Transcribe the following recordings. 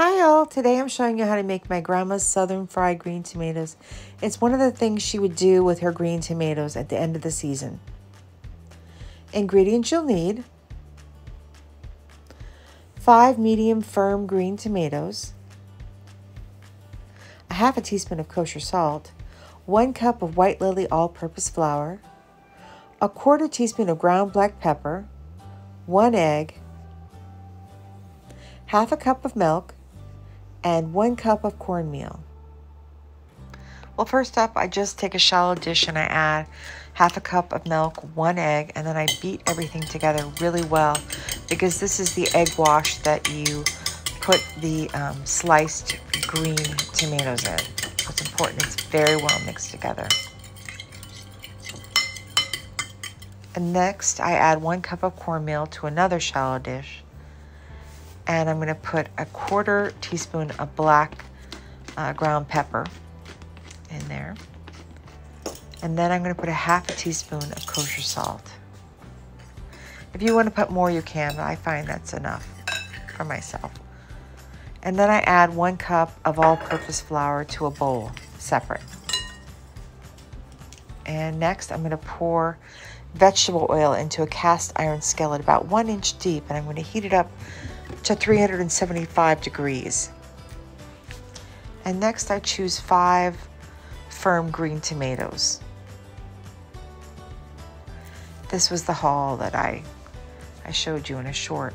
Hi all, today I'm showing you how to make my grandma's southern fried green tomatoes. It's one of the things she would do with her green tomatoes at the end of the season. Ingredients you'll need: 5 medium firm green tomatoes, a half a teaspoon of kosher salt, 1 cup of white lily all-purpose flour, a 1/4 teaspoon of ground black pepper, 1 egg, half a cup of milk, and 1 cup of cornmeal. Well, first up, I just take a shallow dish and I add half a cup of milk, 1 egg, and then I beat everything together really well because this is the egg wash that you put the sliced green tomatoes in. It's important it's very well mixed together. And next, I add 1 cup of cornmeal to another shallow dish. And I'm going to put a 1/4 teaspoon of black ground pepper in there. And then I'm going to put a half a teaspoon of kosher salt. If you want to put more, you can, but I find that's enough for myself. And then I add 1 cup of all-purpose flour to a bowl, separate. And next, I'm going to pour vegetable oil into a cast iron skillet about 1 inch deep, and I'm going to heat it up to 375 degrees. And next I choose 5 firm green tomatoes. This was the haul that I showed you in a short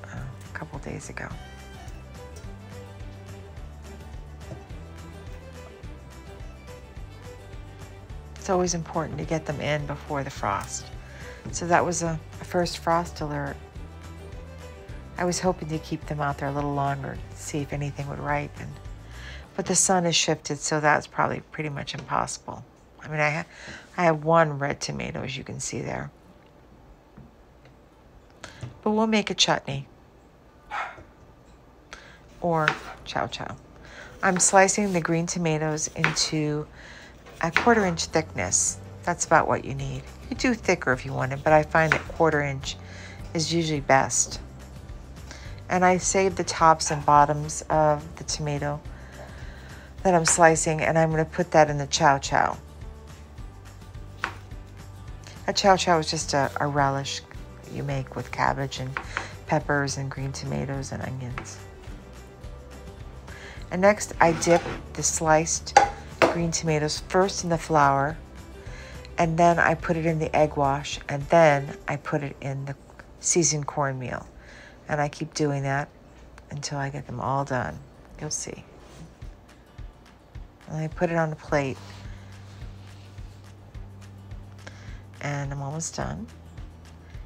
a couple days ago. It's always important to get them in before the frost. So that was a first frost alert. I was hoping to keep them out there a little longer to see if anything would ripen. But the sun has shifted, so that's probably pretty much impossible. I mean, I have 1 red tomato, as you can see there. But we'll make a chutney or chowchow. I'm slicing the green tomatoes into a 1/4 inch thickness. That's about what you need. You could do thicker if you wanted, but I find that 1/4 inch is usually best. And I save the tops and bottoms of the tomato that I'm slicing, and I'm going to put that in the chowchow. A chowchow is just a relish you make with cabbage and peppers and green tomatoes and onions. And next, I dip the sliced green tomatoes first in the flour, and then I put it in the egg wash, and then I put it in the seasoned cornmeal. And I keep doing that until I get them all done. You'll see. And I put it on a plate. And I'm almost done.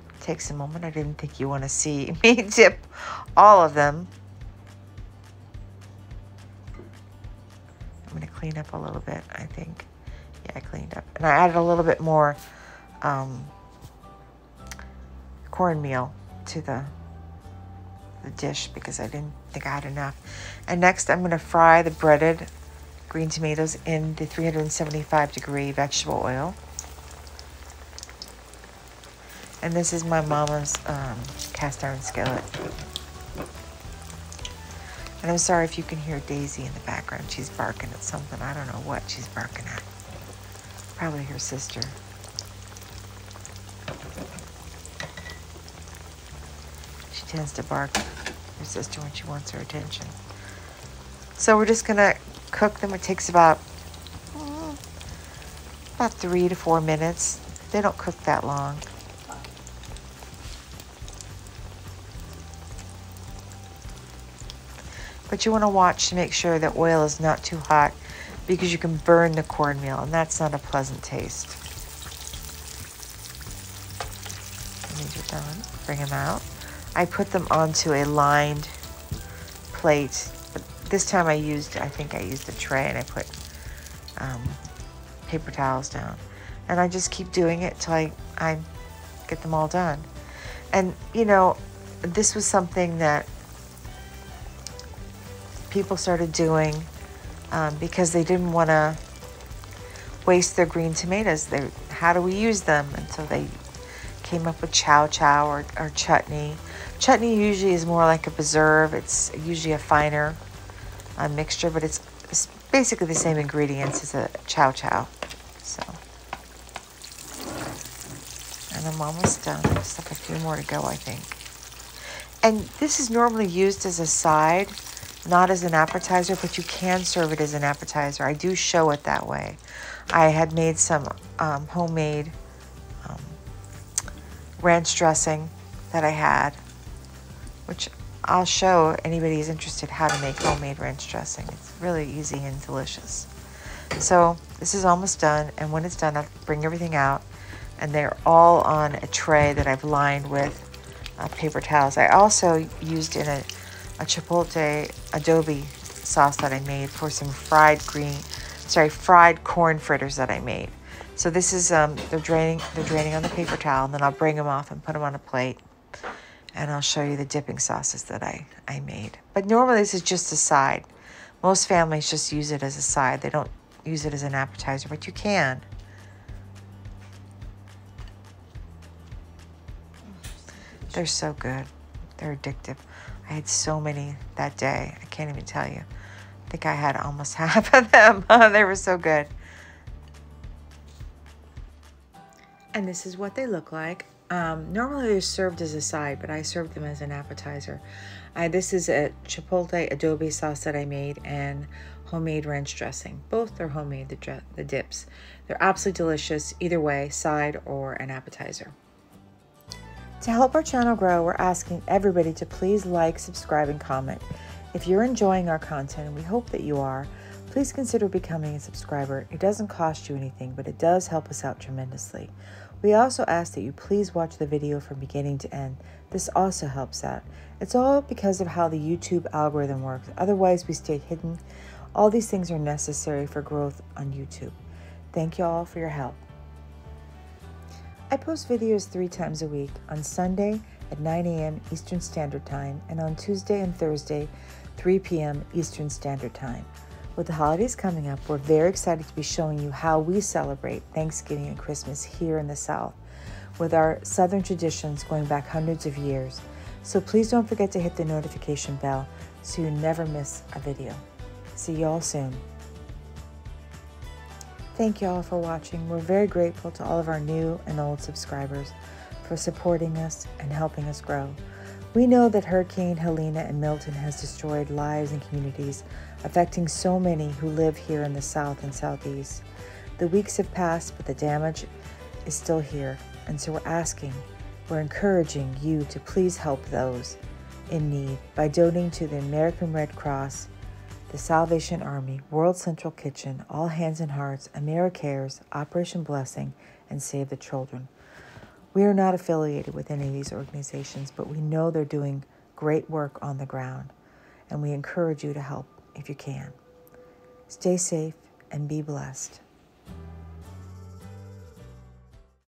It takes a moment. I didn't think you want to see me dip all of them. I'm going to clean up a little bit, I think. Yeah, I cleaned up. And I added a little bit more cornmeal to the dish because I didn't think I had enough. And next I'm going to fry the breaded green tomatoes in the 375 degree vegetable oil. And this is my mama's cast iron skillet. And I'm sorry if you can hear Daisy in the background. She's barking at something. I don't know what she's barking at. Probably her sister. She tends to bark at her sister when she wants her attention. So we're just gonna cook them. It takes about 3 to 4 minutes. They don't cook that long. But you want to watch to make sure that oil is not too hot because you can burn the cornmeal, and that's not a pleasant taste. And these are done. Bring them out. I put them onto a lined plate. But this time I think I used a tray, and I put paper towels down. And I just keep doing it till I get them all done. And, you know, this was something that people started doing because they didn't want to waste their green tomatoes. How do we use them? And so they came up with chowchow or chutney. Chutney usually is more like a preserve. It's usually a finer mixture, but it's basically the same ingredients as a Chowchow. So, and I'm almost done. Just like a few more to go, I think. And this is normally used as a side, not as an appetizer, but you can serve it as an appetizer. I do show it that way. I had made some homemade ranch dressing that I had, which I'll show anybody who's interested how to make homemade ranch dressing. It's really easy and delicious. So this is almost done, and when it's done, I'll bring everything out, and they're all on a tray that I've lined with paper towels. I also used in a Chipotle Adobe sauce that I made for some fried corn fritters that I made. So this is they're draining on the paper towel, and then I'll bring them off and put them on a plate, and I'll show you the dipping sauces that I made. But normally this is just a side. Most families just use it as a side. They don't use it as an appetizer, but you can. They're so good. They're addictive. I had so many that day. I can't even tell you. I think I had almost half of them. They were so good. And this is what they look like. Normally they're served as a side, but I served them as an appetizer. This is a Chipotle Adobe sauce that I made and homemade ranch dressing. Both are homemade, the dips. They're absolutely delicious, either way, side or an appetizer. To help our channel grow, we're asking everybody to please like, subscribe, and comment. If you're enjoying our content, and we hope that you are, please consider becoming a subscriber. It doesn't cost you anything, but it does help us out tremendously. We also ask that you please watch the video from beginning to end. This also helps out. It's all because of how the YouTube algorithm works. Otherwise, we stay hidden. All these things are necessary for growth on YouTube. Thank you all for your help. I post videos 3 times a week, on Sunday at 9 a.m. Eastern Standard Time and on Tuesday and Thursday, 3 p.m. Eastern Standard Time. With the holidays coming up, we're very excited to be showing you how we celebrate Thanksgiving and Christmas here in the South, with our Southern traditions going back hundreds of years. So please don't forget to hit the notification bell so you never miss a video. See you all soon. Thank you all for watching. We're very grateful to all of our new and old subscribers for supporting us and helping us grow. We know that Hurricane Helene and Milton has destroyed lives and communities, affecting so many who live here in the South and Southeast. The weeks have passed, but the damage is still here, and so we're encouraging you to please help those in need by donating to the American Red Cross, the Salvation Army, World Central Kitchen, All Hands and Hearts, AmeriCares, Operation Blessing, and Save the Children. We are not affiliated with any of these organizations, but we know they're doing great work on the ground, and we encourage you to help if you can. Stay safe and be blessed.